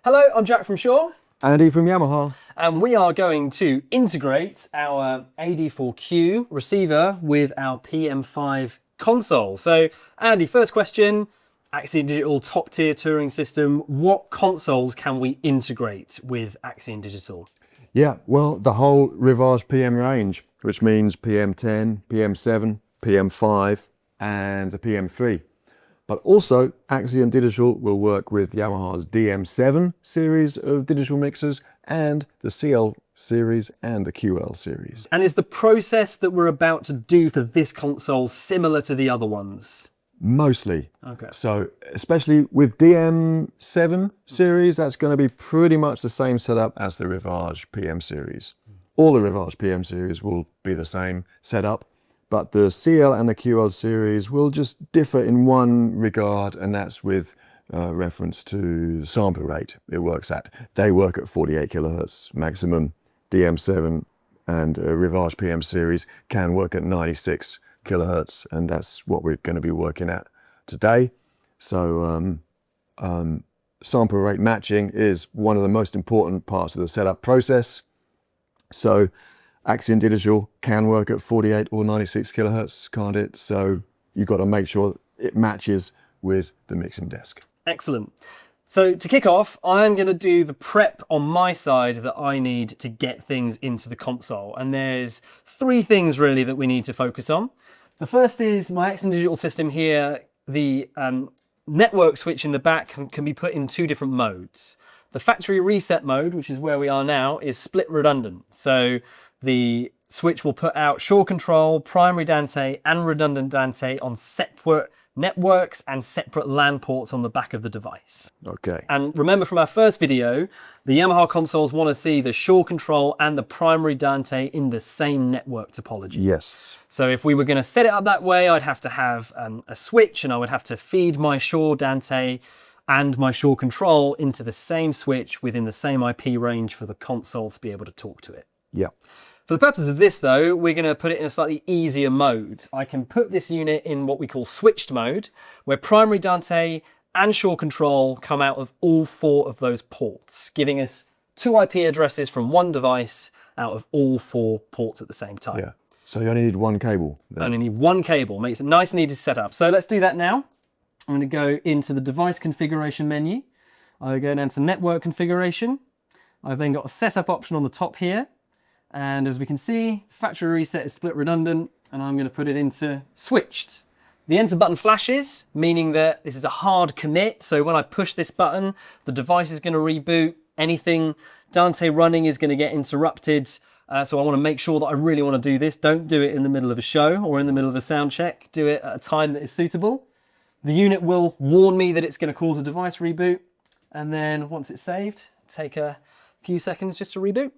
Hello, I'm Jack from Shure. Andy from Yamaha. And we are going to integrate our AD4Q receiver with our PM5 console. So, Andy, first question, Axient Digital top tier touring system. What consoles can we integrate with Axient Digital? Yeah, well, the whole RIVAGE PM range, which means PM10, PM7, PM5, and the PM3. But also, Axient Digital will work with Yamaha's DM7 series of digital mixers and the CL series and the QL series. And is the process that we're about to do for this console similar to the other ones? Mostly. Okay. So, especially with DM7 series, that's going to be pretty much the same setup as the RIVAGE PM series. All the RIVAGE PM series will be the same setup, but the CL and the QL series will just differ in one regard, and that's with reference to the sample rate it works at. They work at 48 kilohertz maximum. DM7 and RIVAGE PM series can work at 96 kilohertz, and that's what we're going to be working at today. So sample rate matching is one of the most important parts of the setup process. So Axient Digital can work at 48 or 96 kilohertz, can't it? So you've got to make sure it matches with the mixing desk. Excellent. So to kick off, I'm going to do the prep on my side that I need to get things into the console. And there's three things really that we need to focus on. The first is my Axient Digital system here. The network switch in the back can be put in two different modes. The factory reset mode, which is where we are now, is split redundant. So the switch will put out Shure control, primary Dante and redundant Dante on separate networks and separate LAN ports on the back of the device. Okay. And remember from our first video, the Yamaha consoles want to see the Shure control and the primary Dante in the same network topology. Yes. So if we were going to set it up that way, I'd have to have a switch, and I would have to feed my Shure Dante and my Shure control into the same switch within the same IP range for the console to be able to talk to it. Yeah. For the purpose of this though, we're going to put it in a slightly easier mode. I can put this unit in what we call switched mode, where primary Dante and Shure control come out of all four of those ports, giving us two IP addresses from one device out of all four ports at the same time. Yeah. So you only need one cable then. I only need one cable, makes it nice and easy to set up. So let's do that now. I'm going to go into the device configuration menu. I go down to network configuration. I've then got a setup option on the top here. And as we can see, factory reset is split redundant, and I'm going to put it into switched. The enter button flashes, meaning that this is a hard commit. So when I push this button, the device is going to reboot. Anything Dante running is going to get interrupted. So I want to make sure that I really want to do this. Don't do it in the middle of a show or in the middle of a sound check. Do it at a time that is suitable. The unit will warn me that it's going to cause a device reboot. And then once it's saved, take a few seconds just to reboot.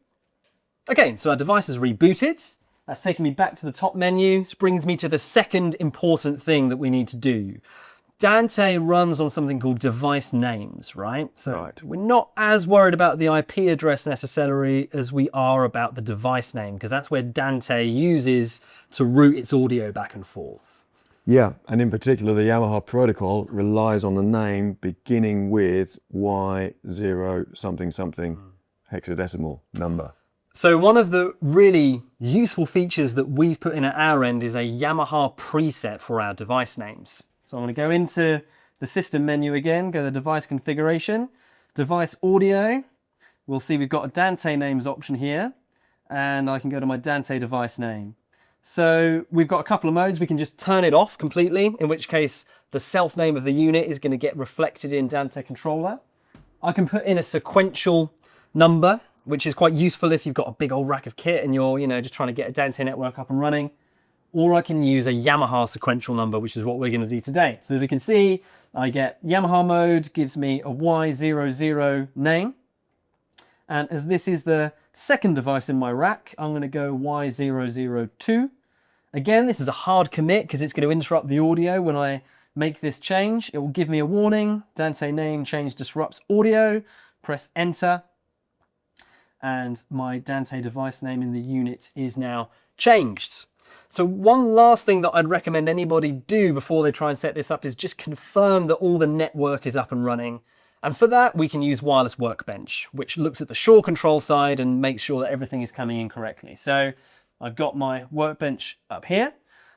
Okay, so our device is rebooted. That's taken me back to the top menu. This brings me to the second important thing that we need to do. Dante runs on something called device names, right? So we're not as worried about the IP address necessarily as we are about the device name, because that's where Dante uses to route its audio back and forth. Yeah, and in particular, the Yamaha protocol relies on the name beginning with Y0 something something hexadecimal number. So one of the really useful features that we've put in at our end is a Yamaha preset for our device names. So I'm going to go into the system menu again, go to device configuration, device audio. We'll see we've got a Dante names option here, and I can go to my Dante device name. So we've got a couple of modes. We can just turn it off completely, in which case the self name of the unit is going to get reflected in Dante controller. I can put in a sequential number, which is quite useful if you've got a big old rack of kit and you're, just trying to get a Dante network up and running. Or I can use a Yamaha sequential number, which is what we're going to do today. So as we can see, I get Yamaha mode, gives me a Y00 name. And as this is the second device in my rack, I'm going to go Y002. Again, this is a hard commit because it's going to interrupt the audio when I make this change. It will give me a warning. Dante name change disrupts audio. Press enter. And my Dante device name in the unit is now changed. So one last thing that I'd recommend anybody do before they try and set this up is just confirm that all the network is up and running. And for that, we can use Wireless Workbench, which looks at the Shure control side and makes sure that everything is coming in correctly. So I've got my workbench up here.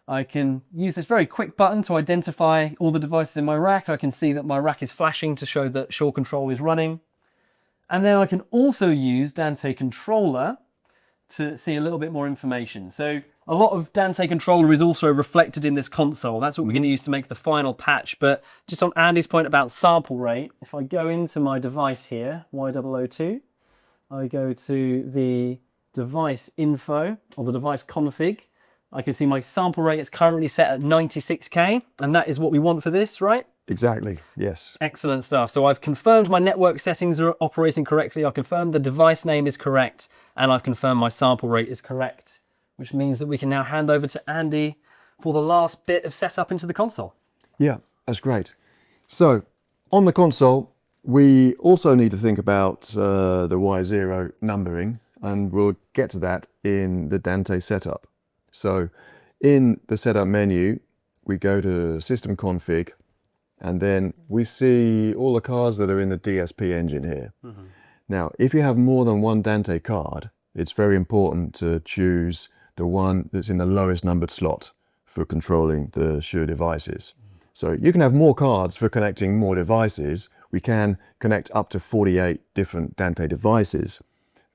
I can use this very quick button to identify all the devices in my rack. I can see that my rack is flashing to show that Shure control is running. And then I can also use Dante controller to see a little bit more information. So a lot of Dante controller is also reflected in this console. That's what we're going to use to make the final patch. But just on Andy's point about sample rate, if I go into my device here, Y002, I go to the device info or the device config, I can see my sample rate is currently set at 96K, and that is what we want for this, right? Exactly, yes. Excellent stuff. So I've confirmed my network settings are operating correctly, I've confirmed the device name is correct, and I've confirmed my sample rate is correct, which means that we can now hand over to Andy for the last bit of setup into the console. Yeah, that's great. So on the console, we also need to think about the Y0 numbering, and we'll get to that in the Dante setup. So in the setup menu, we go to system config, and then we see all the cards that are in the DSP engine here. Now, if you have more than one Dante card, it's very important to choose the one that's in the lowest numbered slot for controlling the Shure devices. So you can have more cards for connecting more devices. We can connect up to 48 different Dante devices,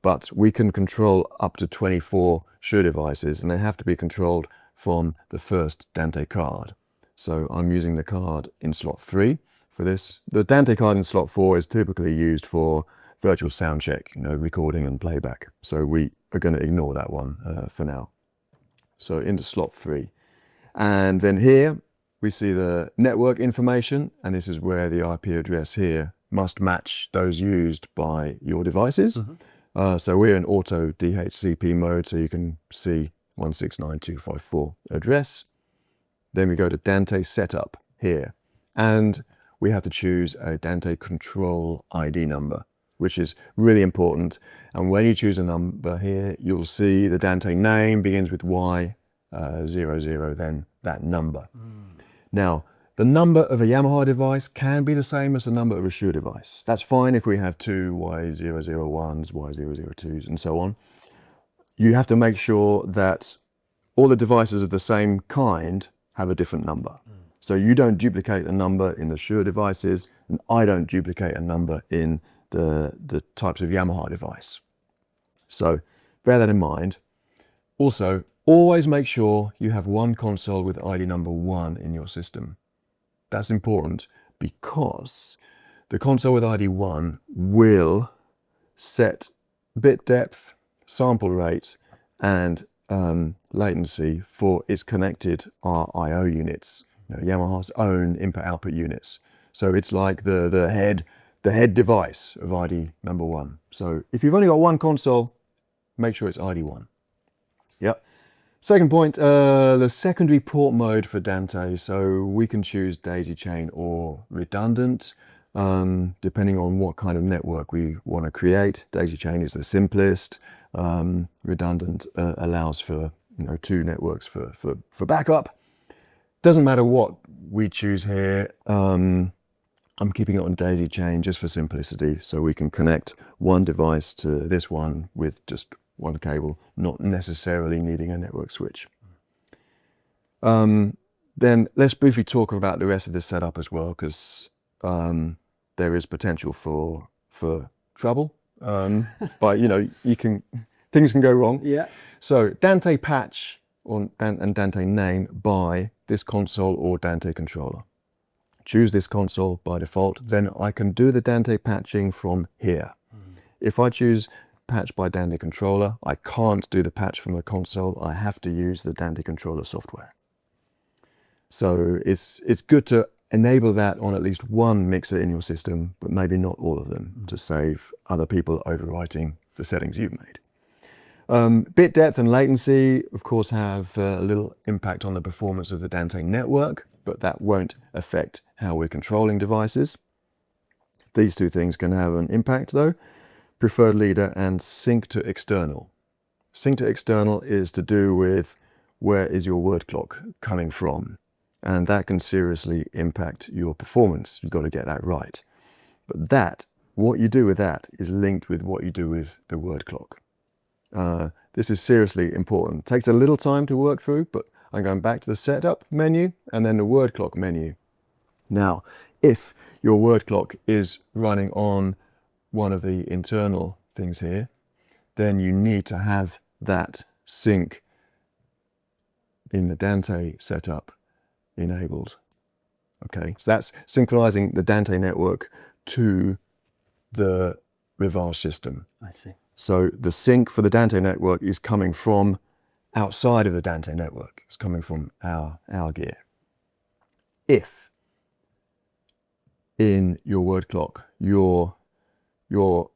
but we can control up to 24 Shure devices, and they have to be controlled from the first Dante card. So I'm using the card in slot 3 for this. The Dante card in slot 4 is typically used for virtual sound check, recording and playback. So we are going to ignore that one for now. So into slot 3. And then here we see the network information, and this is where the IP address here must match those used by your devices. So we're in auto DHCP mode, so you can see 169.254 address. Then we go to Dante setup here, and we have to choose a Dante control ID number, which is really important. And when you choose a number here, you'll see the Dante name begins with Y00, then that number. Now, the number of a Yamaha device can be the same as the number of a Shure device. That's fine if we have two Y001s, Y002s, and so on. You have to make sure that all the devices of the same kind have a different number. So you don't duplicate a number in the Shure devices, and I don't duplicate a number in the types of Yamaha device. So bear that in mind. Also, always make sure you have one console with ID number 1 in your system. That's important because the console with ID 1 will set bit depth, sample rate, and latency for its connected I/O units, Yamaha's own input-output units. So it's like the head device of ID number 1. So if you've only got one console, make sure it's ID 1. Yep. Second point, the secondary port mode for Dante. So we can choose daisy chain or redundant, depending on what kind of network we want to create. Daisy chain is the simplest. Redundant allows for 2 networks for backup. Doesn't matter what we choose here. I'm keeping it on daisy chain just for simplicity, so we can connect one device to this one with just one cable, not necessarily needing a network switch. Then let's briefly talk about the rest of the setup as well, because there is potential for trouble. But things can go wrong. Yeah. So Dante patch and Dante name by this console or Dante controller. Choose this console by default, then I can do the Dante patching from here. If I choose patch by Dante controller, I can't do the patch from the console. I have to use the Dante controller software. So it's good to enable that on at least one mixer in your system, but maybe not all of them, to save other people overwriting the settings you've made. Bit depth and latency, of course, have a little impact on the performance of the Dante network, but that won't affect how we're controlling devices. These 2 things can have an impact though. Preferred leader and sync to external. Sync to external is to do with where is your word clock coming from, and that can seriously impact your performance. You've got to get that right. But that, what you do with that is linked with what you do with the word clock. This is seriously important. It takes a little time to work through, but I'm going back to the setup menu and then the word clock menu. Now, if your word clock is running on one of the internal things here, then you need to have that sync in the Dante setup enabled. Okay, so that's synchronizing the Dante network to the Rivage system. I see. So the sync for the Dante network is coming from outside of the Dante network. It's coming from our gear. If in your word clock, your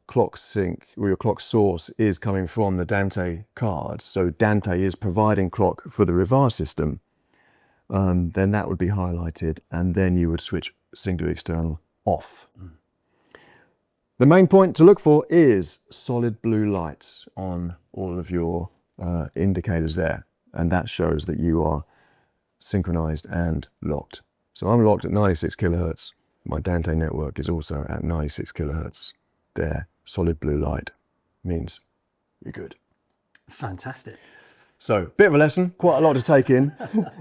clock sync or your clock source is coming from the Dante card, so Dante is providing clock for the Rivage system, then that would be highlighted, and then you would switch sync to external off. The main point to look for is solid blue lights on all of your indicators there, and that shows that you are synchronized and locked. So I'm locked at 96 kilohertz. My Dante network is also at 96 kilohertz. There, solid blue light means you're good. Fantastic. So, bit of a lesson, quite a lot to take in,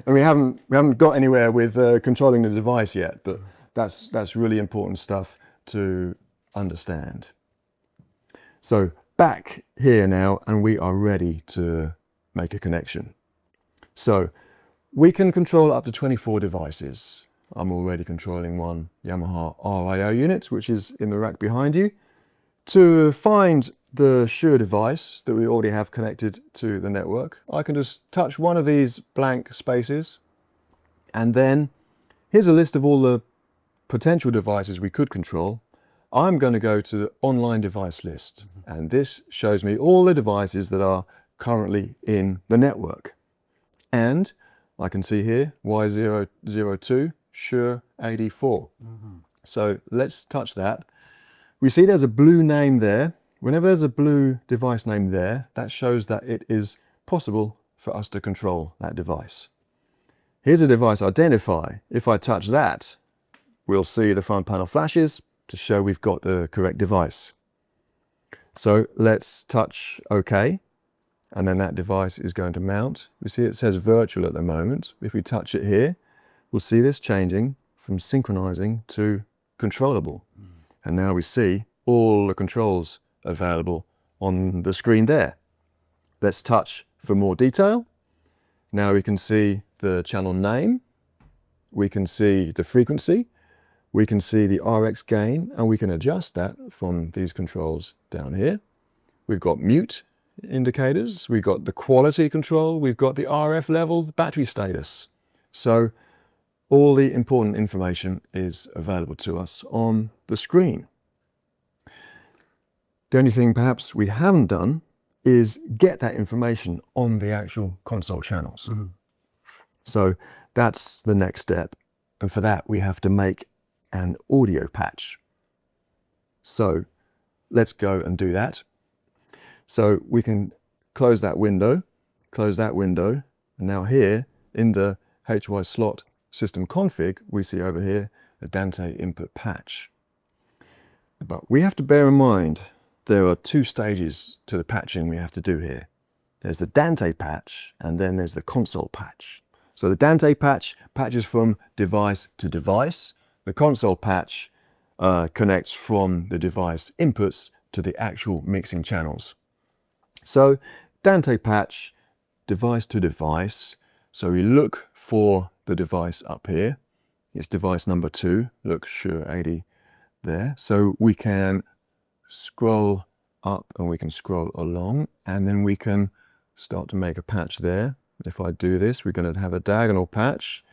and we haven't got anywhere with controlling the device yet, but that's really important stuff to understand. So back here now, and we are ready to make a connection. So we can control up to 24 devices. I'm already controlling one Yamaha RIO unit, which is in the rack behind you. To find the Shure device that we already have connected to the network, I can just touch one of these blank spaces, and then here's a list of all the potential devices we could control. I'm going to go to the online device list, and this shows me all the devices that are currently in the network. And I can see here Y002 Shure 84. So let's touch that. We see there's a blue name there. Whenever there's a blue device name there, that shows that it is possible for us to control that device. Here's a device identifier. If I touch that, we'll see the front panel flashes to show we've got the correct device. So let's touch OK, and then that device is going to mount. We see it says virtual at the moment. If we touch it here, we'll see this changing from synchronizing to controllable. And now we see all the controls available on the screen there. Let's touch for more detail. Now we can see the channel name, we can see the frequency, we can see the RX gain, and we can adjust that from these controls down here. We've got mute indicators, we've got the quality control, we've got the RF level, the battery status. So all the important information is available to us on the screen. The only thing perhaps we haven't done is get that information on the actual console channels. So that's the next step. And for that, we have to make an audio patch. So let's go and do that. So we can close that window, and now here in the HY slot system config, we see over here a Dante input patch. But we have to bear in mind there are two stages to the patching we have to do here. There's the Dante patch, and then there's the console patch. So the Dante patch patches from device to device. The console patch connects from the device inputs to the actual mixing channels. So Dante patch, device to device. So we look for the device up here. It's device number 2. Look, Shure 80 there. So we can scroll up and we can scroll along, and then we can start to make a patch there. If I do this, we're going to have a diagonal patch,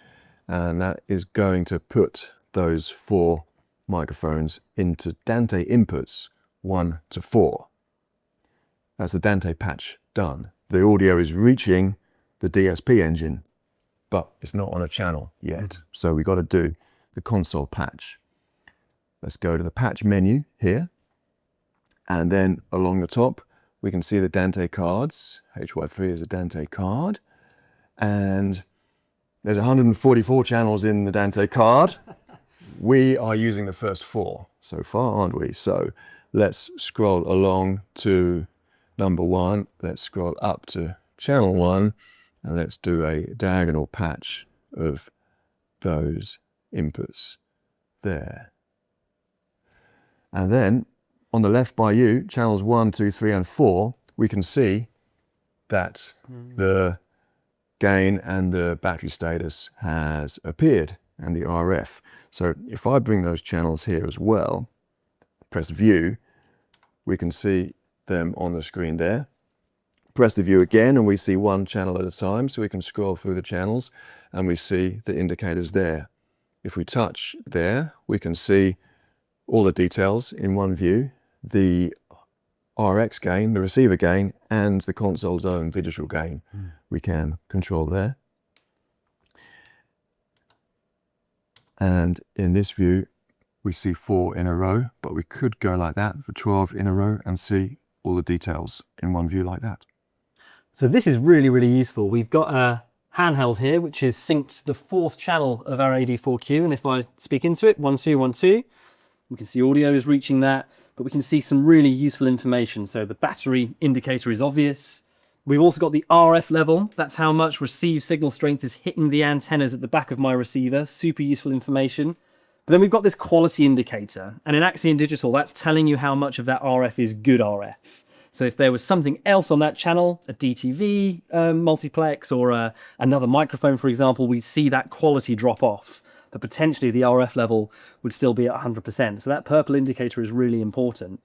and that is going to put those 4 microphones into Dante inputs 1 to 4. That's the Dante patch done. The audio is reaching the DSP engine, but it's not on a channel yet. So we've got to do the console patch. Let's go to the patch menu here, and then along the top we can see the Dante cards. HY3 is a Dante card, and there's 144 channels in the Dante card. we are using the first 4 so far, aren't we? So let's scroll along to number 1. Let's scroll up to channel 1, and let's do a diagonal patch of those inputs there. And then on the left by you, channels 1, 2, 3, and 4, we can see that the gain and the battery status has appeared, and the RF. So if I bring those channels here as well, press view, we can see them on the screen there. Press the view again and we see one channel at a time, so we can scroll through the channels and we see the indicators there. If we touch there, we can see all the details in one view, the RX gain, the receiver gain, and the console's own digital gain. We can control there. And in this view, we see 4 in a row, but we could go like that for 12 in a row and see all the details in one view like that. So this is really, really useful. We've got a handheld here, which is synced to the 4th channel of our AD4Q. And if I speak into it, 1, 2, 1, 2, we can see audio is reaching that, but we can see some really useful information. So the battery indicator is obvious. We've also got the RF level. That's how much received signal strength is hitting the antennas at the back of my receiver. Super useful information. But then we've got this quality indicator. And in Axient Digital, that's telling you how much of that RF is good RF. So if there was something else on that channel, a DTV multiplex or another microphone, for example, we see that quality drop off. But potentially the RF level would still be at 100%. So that purple indicator is really important.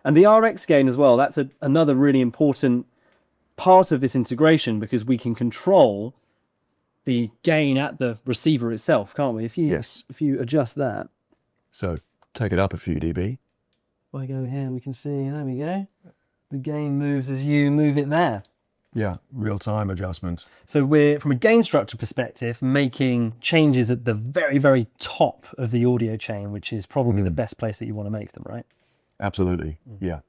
And the RX gain as well, that's another really important part of this integration, because we can control the gain at the receiver itself, can't we? If you adjust that. So take it up a few dB. If I go here, we can see, there we go. The gain moves as you move it there. Yeah, real-time adjustment. So we're, from a gain structure perspective, making changes at the very, very top of the audio chain, which is probably the best place that you want to make them, right? Absolutely, yeah,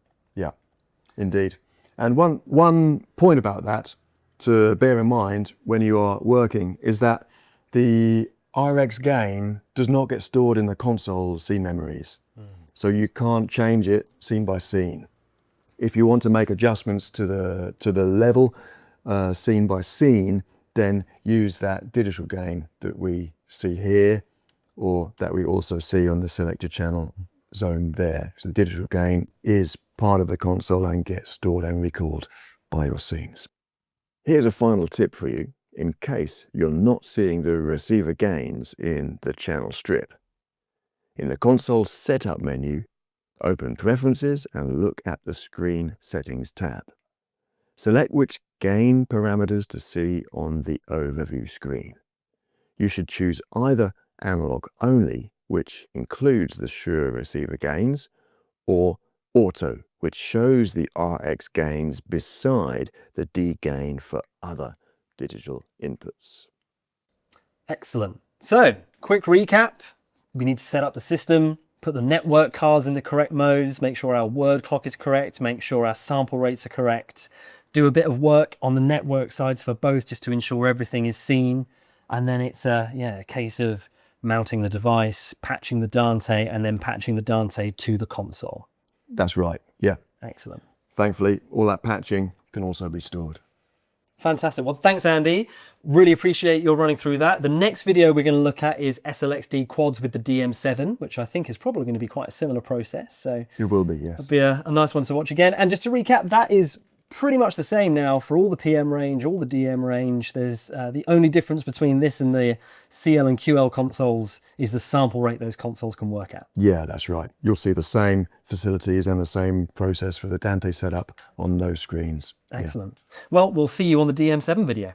indeed. And one point about that to bear in mind when you are working is that the RX gain does not get stored in the console scene memories. So you can't change it scene by scene. If you want to make adjustments to the level scene by scene, then use that digital gain that we see here, or that we also see on the selected channel zone there. So the digital gain is part of the console and gets stored and recalled by your scenes. Here's a final tip for you in case you're not seeing the receiver gains in the channel strip. In the console setup menu, open Preferences and look at the Screen Settings tab. Select which gain parameters to see on the overview screen. You should choose either Analog Only, which includes the Shure receiver gains, or Auto, which shows the RX gains beside the D gain for other digital inputs. Excellent. So, quick recap. We need to set up the system, put the network cards in the correct modes, make sure our word clock is correct, make sure our sample rates are correct, do a bit of work on the network sides for both just to ensure everything is seen, and then it's a case of mounting the device, patching the Dante, and then patching the Dante to the console. That's right, yeah. Excellent. Thankfully, all that patching can also be stored. Fantastic. Well, thanks, Andy. Really appreciate your running through that. The next video we're going to look at is SLXD quads with the DM7, which I think is probably going to be quite a similar process. So it will be, yes. It'll be a nice one to watch again. And just to recap, that is pretty much the same now for all the PM range, all the DM range. There's the only difference between this and the CL and QL consoles is the sample rate those consoles can work at. Yeah, that's right. You'll see the same facilities and the same process for the Dante setup on those screens. Excellent. Yeah. Well, we'll see you on the DM7 video.